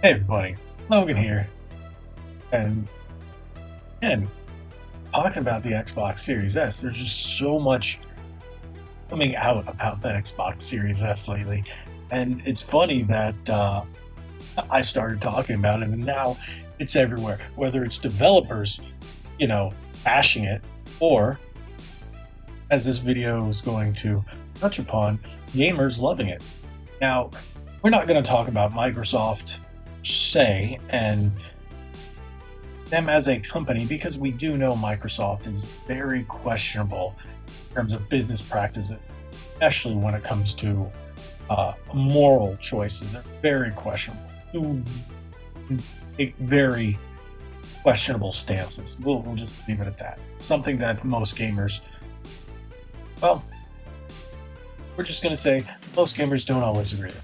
Hey everybody, Logan here, and again, talking about the Xbox Series S, there's just so much coming out about the Xbox Series S lately, and it's funny that I started talking about it, and now it's everywhere, whether it's developers, you know, bashing it, or, as this video is going to touch upon, gamers loving it. Now, we're not going to talk about Microsoft, say, and them as a company because we do know Microsoft is very questionable in terms of business practices, especially when it comes to moral choices. They're very questionable. Do take very questionable stances. We'll just leave it at that. Something that most gamers, well, we're just going to say most gamers don't always agree with.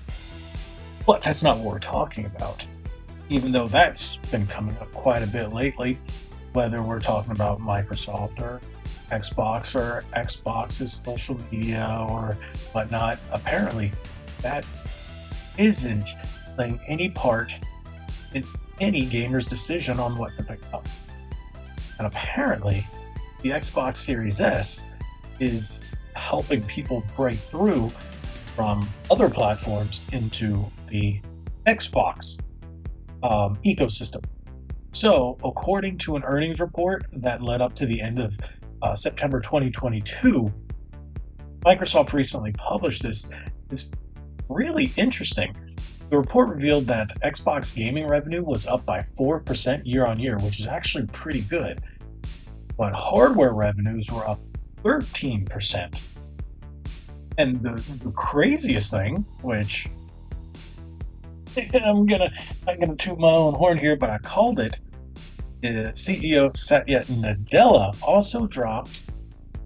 But that's not what we're talking about. Even though that's been coming up quite a bit lately, whether we're talking about Microsoft or Xbox's social media or whatnot, apparently that isn't playing any part in any gamer's decision on what to pick up. And apparently, the Xbox Series S is helping people break through from other platforms into the Xbox ecosystem. So, according to an earnings report that led up to the end of September 2022, Microsoft recently published this. It's really interesting. The report revealed that Xbox gaming revenue was up by 4% year on year, which is actually pretty good. But hardware revenues were up 13%. And the craziest thing, which I'm gonna toot my own horn here, but I called it. CEO Satya Nadella also dropped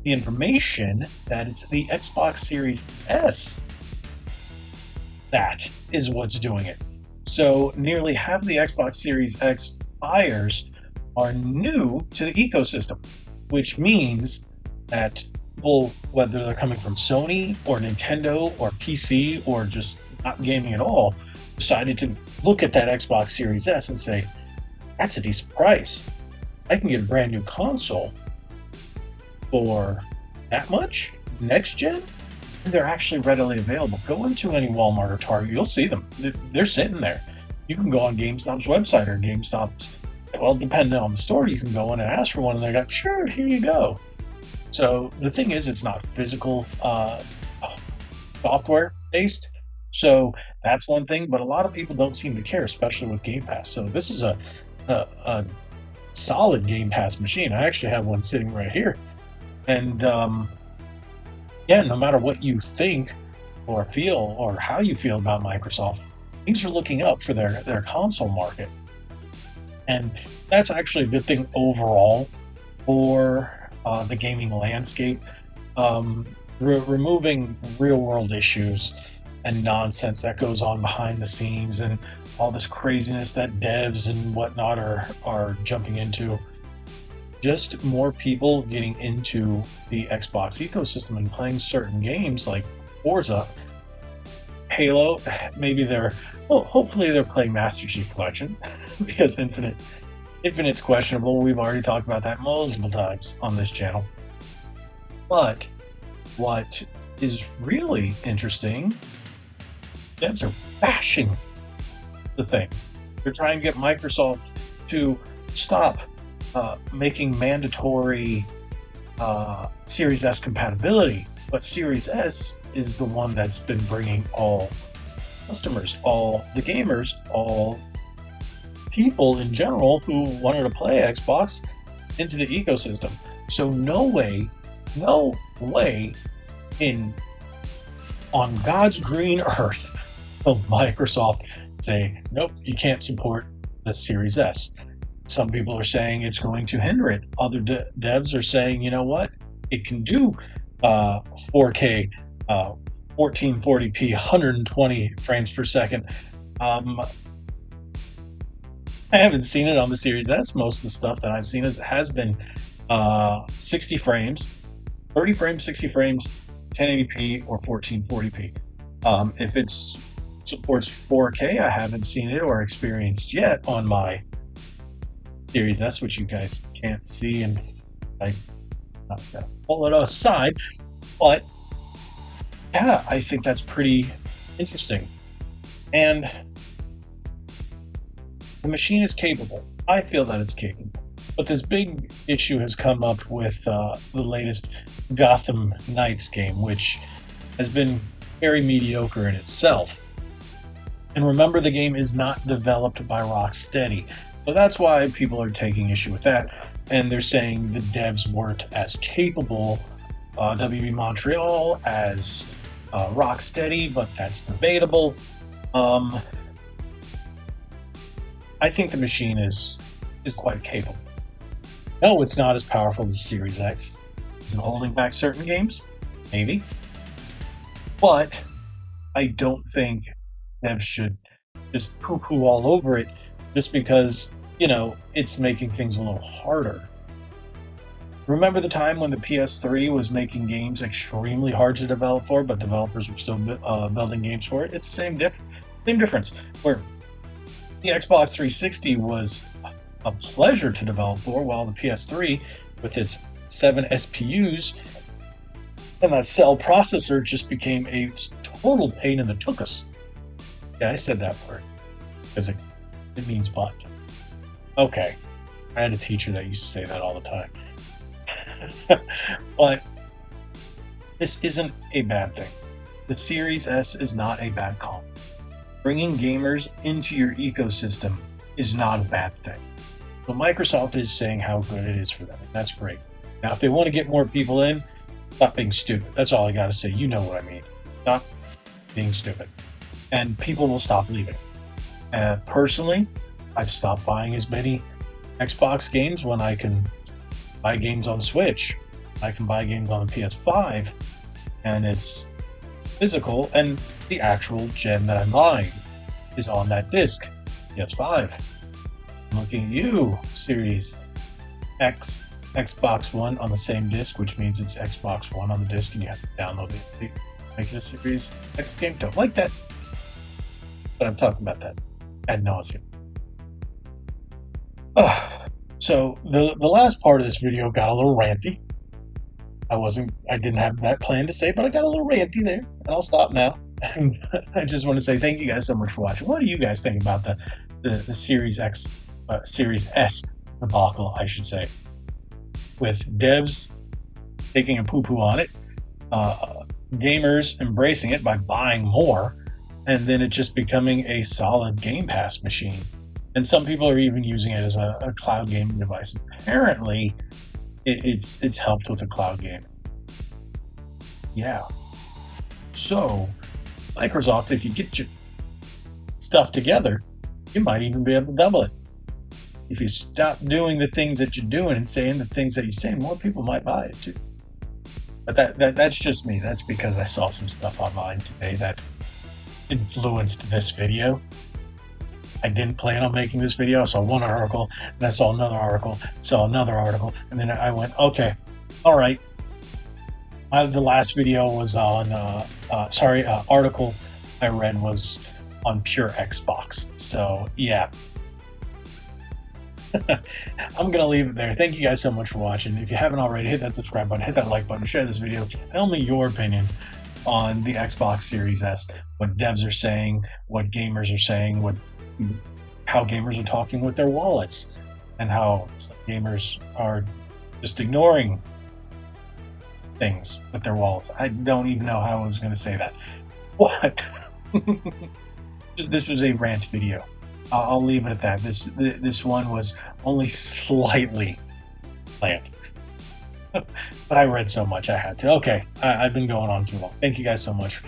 the information that it's the Xbox Series S that is what's doing it. So nearly half of the Xbox Series X buyers are new to the ecosystem, which means that people, whether they're coming from Sony or Nintendo or PC or just not gaming at all, decided to look at that Xbox Series S and say, that's a decent price. I can get a brand new console for that much next gen. And they're actually readily available. Go into any Walmart or Target, you'll see them. They're sitting there. You can go on GameStop's website or GameStop's, well, depending on the store, you can go in and ask for one, and they go, sure, here you go. So the thing is, it's not physical software based. So that's one thing, but a lot of people don't seem to care, especially with Game Pass. So this is a solid Game Pass machine. I actually have one sitting right here. And yeah, no matter what you think or feel or how you feel about Microsoft, things are looking up for their console market. And that's actually a good thing overall for the gaming landscape. Removing real world issues and nonsense that goes on behind the scenes and all this craziness that devs and whatnot are jumping into. Just more people getting into the Xbox ecosystem and playing certain games like Forza, Halo. Maybe hopefully they're playing Master Chief Collection because Infinite's questionable. We've already talked about that multiple times on this channel. But what is really interesting, devs are bashing the thing. They're trying to get Microsoft to stop making mandatory Series S compatibility, but Series S is the one that's been bringing all customers, all the gamers, all people in general who wanted to play Xbox into the ecosystem. So no way on God's green earth will Microsoft say, nope, you can't support the Series S. Some people are saying it's going to hinder it. Other devs are saying, you know what, it can do 4K, 1440p, 120 frames per second. I haven't seen it on the Series S. Most of the stuff that I've seen has been 60 frames, 30 frames, 60 frames, 1080p, or 1440p. If it's supports 4K. I haven't seen it or experienced yet on my Series S, which you guys can't see, and I'm not gonna pull it aside. But yeah, I think that's pretty interesting. And the machine is capable. I feel that it's capable. But this big issue has come up with the latest Gotham Knights game, which has been very mediocre in itself. And remember, the game is not developed by Rocksteady. So that's why people are taking issue with that. And they're saying the devs weren't as capable, WB Montreal, as Rocksteady, but that's debatable. I think the machine is quite capable. No, it's not as powerful as the Series X. Is it holding back certain games? Maybe. But I don't think devs should just poo-poo all over it just because, you know, it's making things a little harder. Remember the time when the PS3 was making games extremely hard to develop for, but developers were still building games for it? It's the same difference. Where the Xbox 360 was a pleasure to develop for, while the PS3, with its 7 SPUs and that cell processor, just became a total pain in the tuchus. Yeah, I said that word because it means butt. Okay, I had a teacher that used to say that all the time. But this isn't a bad thing. The Series S is not a bad console. Bringing gamers into your ecosystem is not a bad thing. So Microsoft is saying how good it is for them, and that's great. Now, if they want to get more people in, stop being stupid. That's all I got to say. You know what I mean. Stop being stupid. And people will stop leaving. Personally, I've stopped buying as many Xbox games when I can buy games on Switch. I can buy games on the PS5, and it's physical, and the actual gen that I'm buying is on that disc, PS5. I'm looking at you, Series X, Xbox One on the same disc, which means it's Xbox One on the disc, and you have to download it to make it a Series X game. Don't like that, but I'm talking about that ad nauseum. So the last part of this video got a little ranty. I didn't have that plan to say, but I got a little ranty there, and I'll stop now. I just want to say thank you guys so much for watching. What do you guys think about the Series X, Series S debacle, I should say, with devs taking a poo-poo on it, gamers embracing it by buying more, and then it just becoming a solid Game Pass machine? And some people are even using it as a cloud gaming device. Apparently, it's helped with the cloud gaming. Yeah. So, Microsoft, if you get your stuff together, you might even be able to double it. If you stop doing the things that you're doing and saying the things that you're saying, more people might buy it too. But that's just me. That's because I saw some stuff online today that influenced this video. I didn't plan on making this video. I saw one article, and I saw another article, and then I went, okay, all right. The last video was on, article I read was on Pure Xbox. So, yeah. I'm going to leave it there. Thank you guys so much for watching. If you haven't already, hit that subscribe button, hit that like button, share this video. Tell me your opinion on the Xbox Series S, what devs are saying, what gamers are saying, how gamers are talking with their wallets, and how gamers are just ignoring things with their wallets. I don't even know how I was going to say that. What? This was a rant video. I'll leave it at that. This one was only slightly planned. But I read so much I had to. Okay, I've been going on too long. Thank you guys so much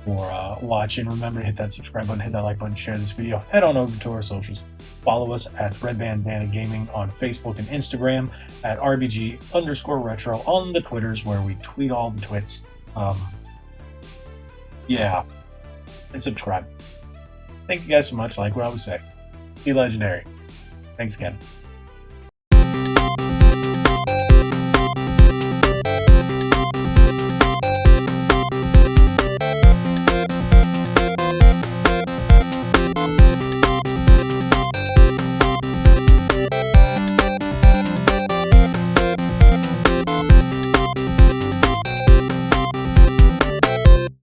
for watching. Remember to hit that subscribe button, hit that like button, share this video. Head on over to our socials. Follow us at Red Bandana Gaming on Facebook and Instagram, at RBG_retro on the Twitters, where we tweet all the twits. Yeah, and subscribe. Thank you guys so much. Like what I always say, be legendary. Thanks again.